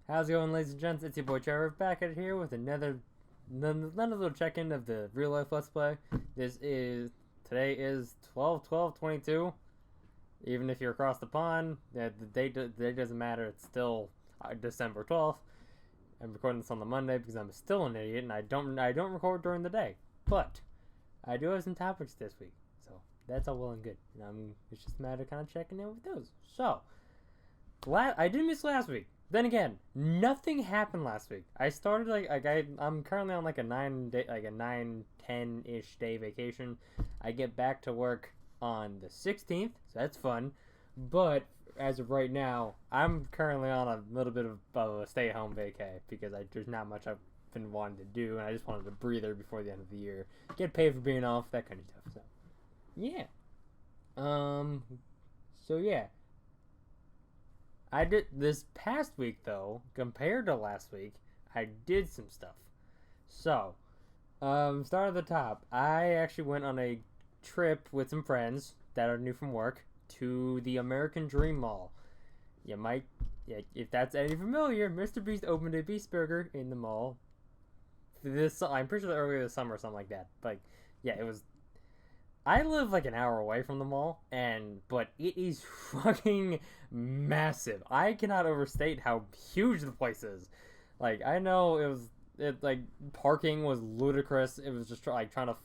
How's it going, ladies and gents? It's your boy Trevor back at here with another little check-in of the real life Let's Play. Today is 12/12/22. Even if you're across the pond, the date doesn't matter. It's still December 12th. I'm recording this on the Monday because I'm still an idiot and I don't record during the day. But I do have some topics this week, so that's all well and good. It's just a matter of kind of checking in with those. So, I did miss last week. Then again, nothing happened last week. I started I'm currently on like a 9-10-ish day vacation. I get back to work on the 16th, so that's fun. But as of right now, I'm currently on a little bit of a stay-at-home vacay because there's not much I've been wanting to do, and I just wanted a breather before the end of the year. Get paid for being off, that kind of stuff. So, yeah. So yeah. I did this past week though, compared to last week, I did some stuff. So, start at the top. I actually went on a trip with some friends that are new from work to the American Dream Mall. If that's any familiar, Mr. Beast opened a Beast Burger in the mall. I'm pretty sure earlier this summer or something like that. It was. I live like an hour away from the mall, but it is fucking massive. I cannot overstate how huge the place is. I know parking was ludicrous. It was just trying to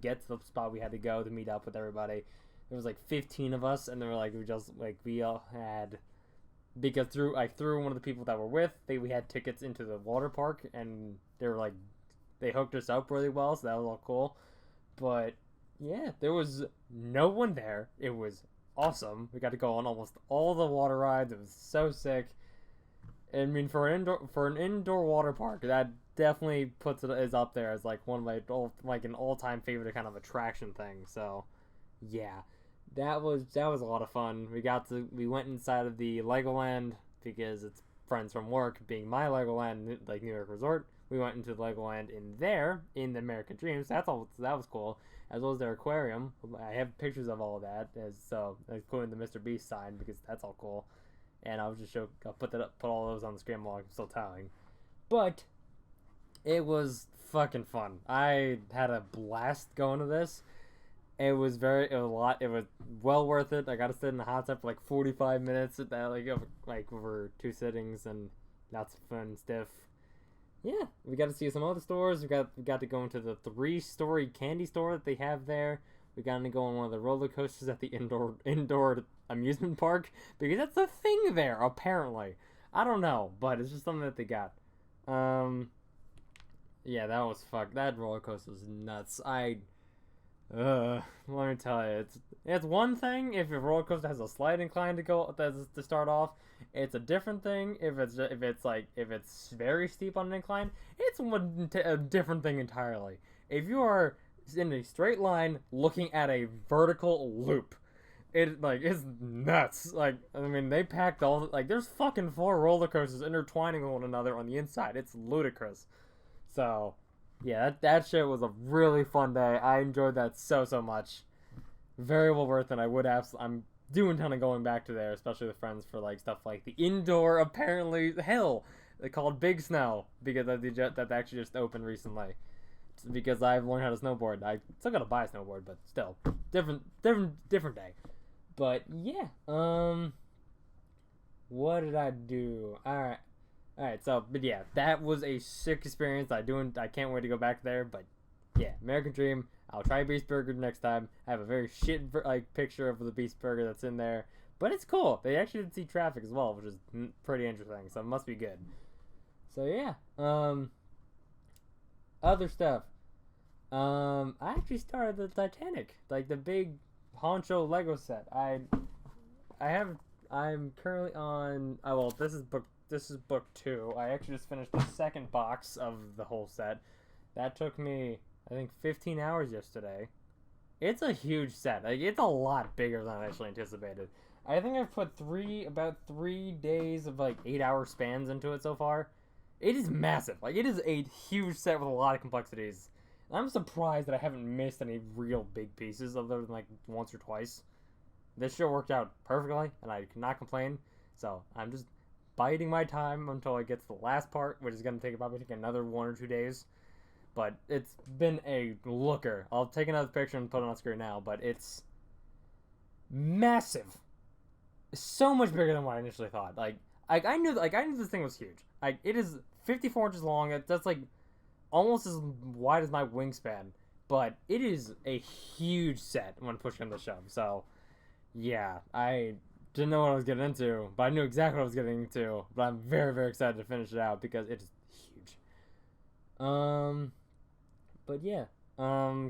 get to the spot we had to go to meet up with everybody. There was like 15 of us, and they were we all had, because through one of the people that were with, we had tickets into the water park, and they hooked us up really well, so that was all cool. But yeah, there was no one there. It was awesome. We got to go on almost all the water rides. It was so sick. I mean, for an indoor water park, that definitely is up there as one of my an all-time favorite kind of attraction thing. So, yeah, that was a lot of fun. We went inside of the Legoland because it's friends from work, being my Legoland New York Resort. We went into the Legoland in the American Dreams. That was cool, as well as their aquarium. I have pictures of all of that, including the Mr. Beast sign, because that's all cool. And I'll put all those on the screen while I'm still telling. But it was fucking fun. I had a blast going to this. It was well worth it. I got to sit in the hot tub for 45 minutes at that, over 2 sittings, and lots of fun stuff. Yeah, we got to see some other stores. We got to go into the 3-story candy store that they have there. We got to go on one of the roller coasters at the indoor amusement park, because that's the thing there apparently. I don't know, but it's just something that they got. Yeah, that roller coaster was nuts. Let me tell you, it's one thing if a roller coaster has a slight incline to start off. It's a different thing if it's very steep on an incline. It's a different thing entirely. If you are in a straight line looking at a vertical loop, it's nuts. They packed there's fucking 4 roller coasters intertwining with one another on the inside. It's ludicrous. So, yeah, that shit was a really fun day. I enjoyed that so much. Very well worth it. I'm doing ton of going back to there, especially with friends for stuff like the indoor apparently hill they called Big Snow, because that actually just opened recently. Because I've learned how to snowboard. I still gotta buy a snowboard, but still different day. But yeah, what did I do? All right. So, but yeah, that was a sick experience. I can't wait to go back there. But yeah, American Dream. I'll try Beast Burger next time. I have a very shit picture of the Beast Burger that's in there, but it's cool. They actually did see traffic as well, which is pretty interesting. So it must be good. So yeah. Other stuff. I actually started the Titanic, the big honcho Lego set. I'm currently on. This is book 2. I actually just finished the second box of the whole set. That took me, I think, 15 hours yesterday. It's a huge set. It's a lot bigger than I actually anticipated. I think I've put about 3 days of 8-hour spans into it so far. It is massive. It is a huge set with a lot of complexities. I'm surprised that I haven't missed any real big pieces other than once or twice. This show worked out perfectly, and I cannot complain. So I'm just biding my time until I get to the last part, which is going to probably take another 1 or 2 days. But it's been a looker. I'll take another picture and put it on screen now, but it's massive. So much bigger than what I initially thought. I knew this thing was huge. It is 54 inches long. That's like almost as wide as my wingspan. But it is a huge set when pushing the shove. So, yeah, I didn't know what I was getting into, but I knew exactly what I was getting into. But I'm very, very excited to finish it out because it is huge. But yeah,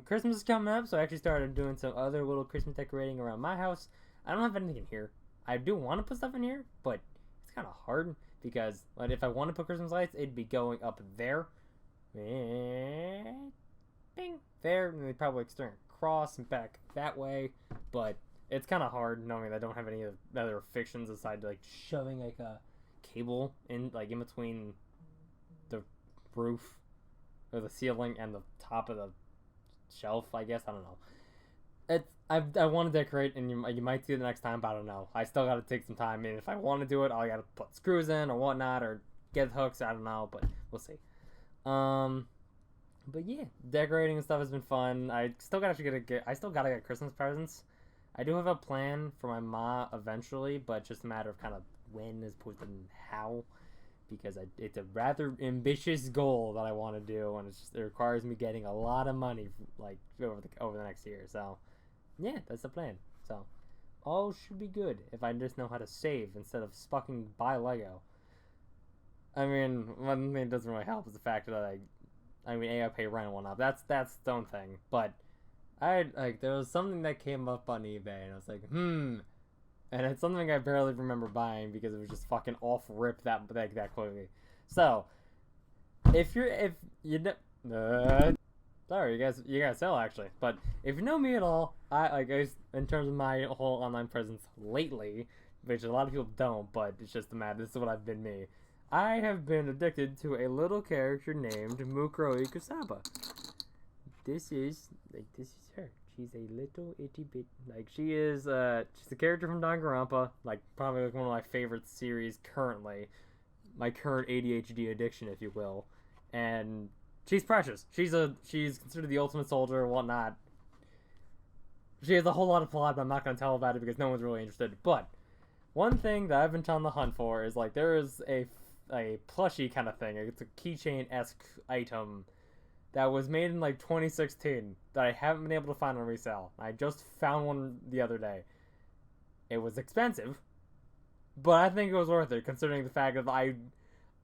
Christmas is coming up, so I actually started doing some other little Christmas decorating around my house. I don't have anything in here. I do want to put stuff in here, but it's kind of hard because if I want to put Christmas lights, it'd be going up there. Bing, there, and they'd probably extend across and back that way, but it's kind of hard knowing that I don't have any other fixings aside like shoving like a cable in between the roof or the ceiling and the top of the shelf. I guess I don't know. I want to decorate, and you might see it the next time, but I don't know. I still got to take some time, and if I want to do it, I got to put screws in or whatnot or get hooks. I don't know, but we'll see. But yeah, decorating and stuff has been fun. I still gotta get Christmas presents. I do have a plan for my ma eventually, but just a matter of kind of when as opposed to how, because it's a rather ambitious goal that I want to do, and it requires me getting a lot of money like over the next year. So yeah, that's the plan. So all should be good if I just know how to save instead of fucking buy Lego. I mean, one thing that doesn't really help is the fact that I pay rent and whatnot. That's the own thing. But there was something that came up on eBay, and I was like, and it's something I barely remember buying because it was just fucking off rip that quickly. So, sorry, you guys sell actually. But if you know me at all, in terms of my whole online presence lately, which a lot of people don't, but it's just a matter. This is what I've been me. I have been addicted to a little character named Mukuro Ikusaba. This is her. She's a little itty bit, she's a character from Danganronpa, probably one of my favorite series currently. My current ADHD addiction, if you will. And she's precious. She's considered the ultimate soldier or whatnot. She has a whole lot of plot, but I'm not going to tell about it because no one's really interested. But one thing that I've been on the hunt for is there is a plushie kind of thing. It's a keychain-esque item that was made in 2016 that I haven't been able to find on resale. I just found one the other day. It was expensive, but I think it was worth it considering the fact that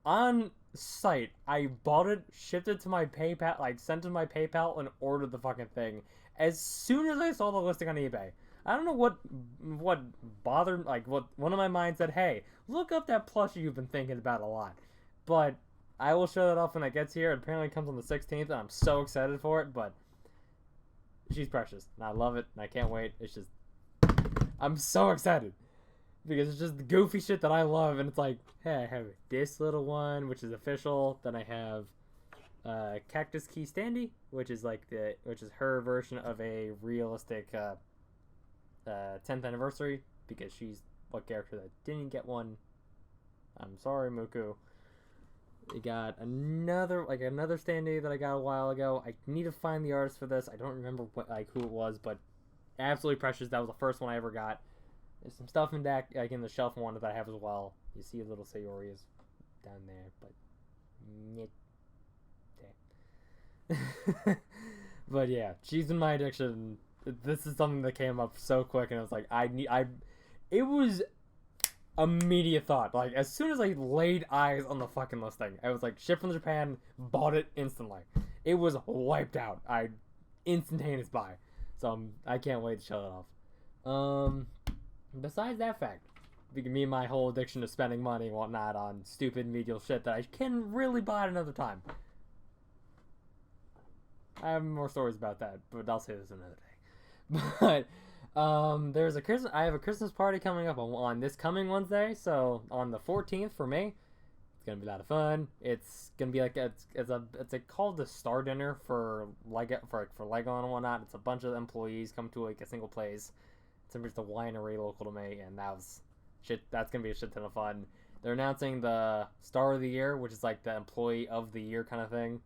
on site, I bought it, shipped it to my PayPal, sent it to my PayPal and ordered the fucking thing as soon as I saw the listing on eBay. I don't know what bothered, what one of my mind said, hey, look up that plushie you've been thinking about a lot. But I will show that off when it gets here. It apparently comes on the 16th, and I'm so excited for it, but she's precious, and I love it, and I can't wait. I'm so excited, because it's just the goofy shit that I love, and it's hey, I have this little one, which is official, then I have Cactus Key Standy, which is her version of a realistic 10th anniversary, because she's what character that didn't get one. I'm sorry, Muku. We got another standee that I got a while ago. I need to find the artist for this. I don't remember who it was, but absolutely precious. That was the first one I ever got. There's some stuff in the shelf one that I have as well. You see little Sayori's down there, but but yeah, she's in my addiction. This is something that came up so quick, and I was like, it was immediate thought. As soon as I laid eyes on the fucking listing, I was shipped from Japan, bought it instantly. It was wiped out. Instantaneous buy. So I can't wait to show it off. Besides that fact, me and my whole addiction to spending money and whatnot on stupid medial shit that I can really buy at another time. I have more stories about that, but I'll say this another day. But I have a Christmas party coming up on this coming Wednesday, so on the 14th for me. It's gonna be a lot of fun. It's gonna be it's called the Star Dinner for Legoland and whatnot. It's a bunch of employees come to a single place. It's just a winery local to me, and that's gonna be a shit ton of fun. They're announcing the Star of the Year, which is like the Employee of the Year kind of thing.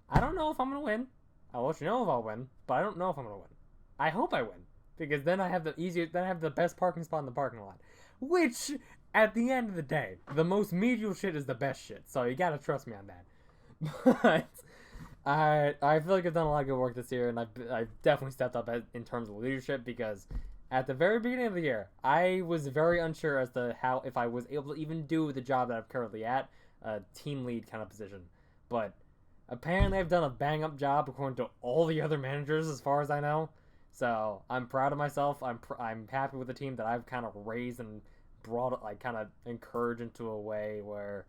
I don't know if I'm gonna win. I'll let you know if I'll win, but I don't know if I'm gonna win. I hope I win, because then I have the best parking spot in the parking lot. Which, at the end of the day, the most medial shit is the best shit. So you gotta trust me on that. But I feel like I've done a lot of good work this year, and I've definitely stepped up in terms of leadership, because at the very beginning of the year, I was very unsure as to if I was able to even do the job that I'm currently at, a team lead kind of position. But apparently I've done a bang-up job according to all the other managers as far as I know. So I'm proud of myself. I'm happy with the team that I've kind of raised and brought, like, kind of encouraged into a way where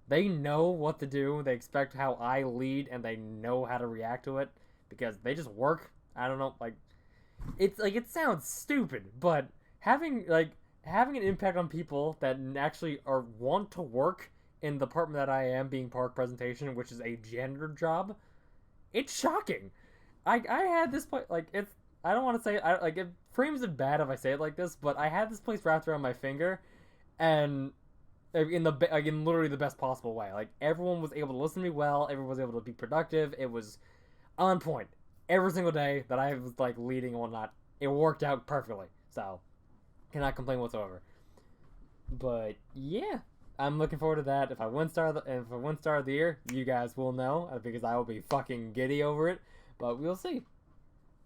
they know what to do. They expect how I lead, and they know how to react to it, because they just work. I don't know, like, it's like, it sounds stupid, but having an impact on people that actually want to work in the department that I am, being park presentation, which is a gender job, it's shocking. I had this place, like, it's, I don't want to say, it frames it bad if I say it like this, but I had this place wrapped around my finger, and in literally the best possible way. Like, everyone was able to listen to me well, everyone was able to be productive, it was on point. Every single day that I was, like, leading and whatnot, it worked out perfectly. So, cannot complain whatsoever. But yeah, I'm looking forward to that. If I win Star of the Year, you guys will know, because I will be fucking giddy over it. But we'll see.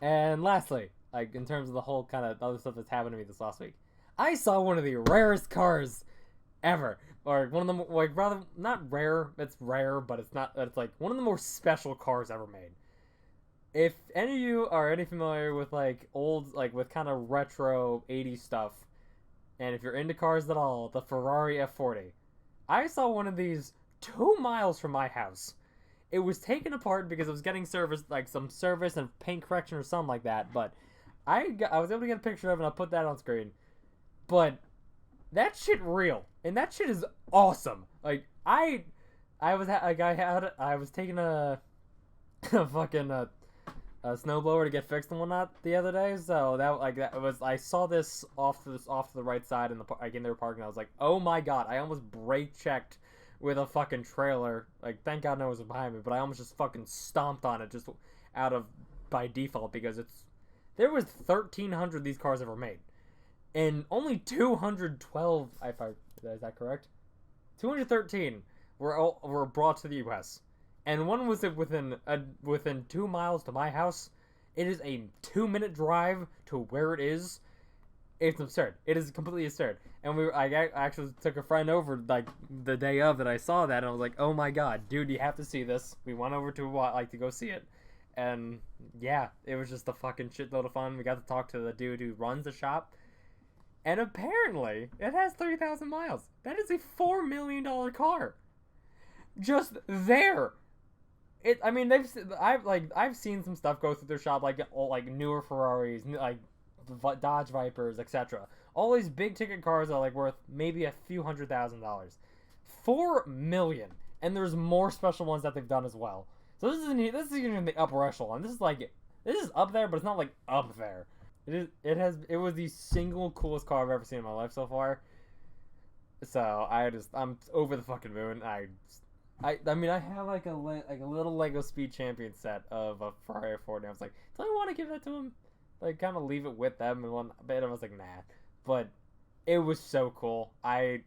And lastly, like, in terms of the whole kind of other stuff that's happened to me this last week, I saw one of the rarest cars ever. Or one of them, like, rather, not rare, it's rare, but it's not, it's like one of the more special cars ever made. If any of you are familiar with, like, old, like, with kind of retro 80s stuff, and if you're into cars at all, the Ferrari F40. I saw one of these 2 miles from my house. It was taken apart because it was getting serviced, like, some service and paint correction or something like that, but I was able to get a picture of it, and I'll put that on screen. But that shit real, and that shit is awesome. Like, I was taking a fucking a snowblower to get fixed and whatnot the other day, so I saw this off to the right side in their parking. I was like, oh my god, I almost brake checked with a fucking trailer. Like, thank god no one was behind me, but I almost just fucking stomped on it just by default, because there was 1,300 of these cars ever made, and only 212, is that correct? 213 were brought to the U.S. And one was within 2 miles to my house. It is a 2-minute drive to where it is. It's absurd. It is completely absurd. And I actually took a friend over, like, the day of that I saw that, and I was like, oh my god, dude, you have to see this. We went over to go see it. And yeah, it was just a fucking shitload of fun. We got to talk to the dude who runs the shop. And apparently, it has 30,000 miles. That is a $4 million car. Just there. I've seen some stuff go through their shop, like newer Ferraris, like Dodge Vipers, etc. All these big ticket cars are, like, worth maybe a few $100,000. $4 million, and there's more special ones that they've done as well. So this is even the upper echelon. This is up there, but it's not, like, up there. It was the single coolest car I've ever seen in my life so far. So I'm over the fucking moon. I have like a little Lego Speed Champion set of a Ferrari F40, and I was like, do I want to give that to him? Like, kind of leave it with them, but I was like, nah. But it was so cool. I'm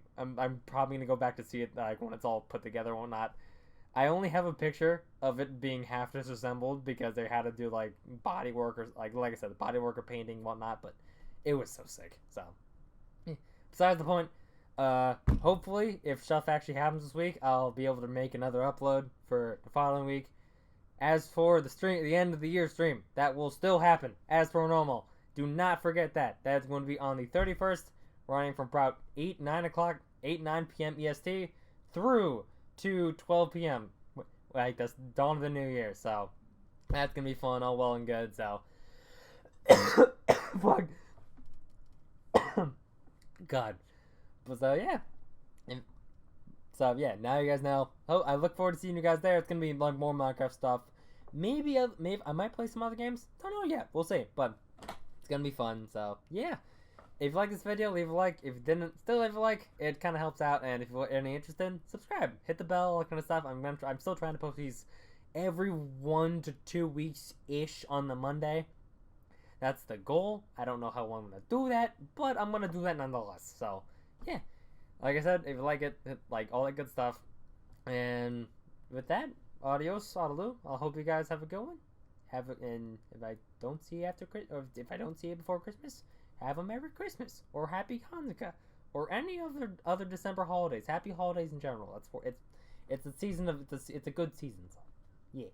probably gonna go back to see it, like, when it's all put together and whatnot. I only have a picture of it being half disassembled because they had to do, like, body work, or like I said, the body work or painting and whatnot. But it was so sick. So, besides the point. Hopefully, if stuff actually happens this week, I'll be able to make another upload for the following week. As for the end of the year stream, that will still happen as per normal. Do not forget that. That's going to be on the 31st, running from about 9 p.m. EST through to 12 p.m. Like, that's dawn of the new year. So that's gonna be fun, all well and good. So, fuck, God. So yeah, now you guys know. Oh, I look forward to seeing you guys there. It's gonna be, like, more Minecraft stuff. Maybe I might play some other games. Don't know yet. We'll see. But it's gonna be fun. So yeah, if you like this video, leave a like. If you didn't, still leave a like. It kind of helps out. And if you're any interested, subscribe, hit the bell, all that kind of stuff. I'm still trying to post these every 1 to 2 weeks ish on the Monday. That's the goal. I don't know how I'm gonna do that, but I'm gonna do that nonetheless. So yeah, like I said, if you like it, hit like all that good stuff. And with that, adios, Audaloo. I hope you guys have a good one. And if I don't see you if I don't see you before Christmas, have a Merry Christmas or Happy Hanukkah or any other December holidays. Happy holidays in general. It's a season of it's a good season. So yeah.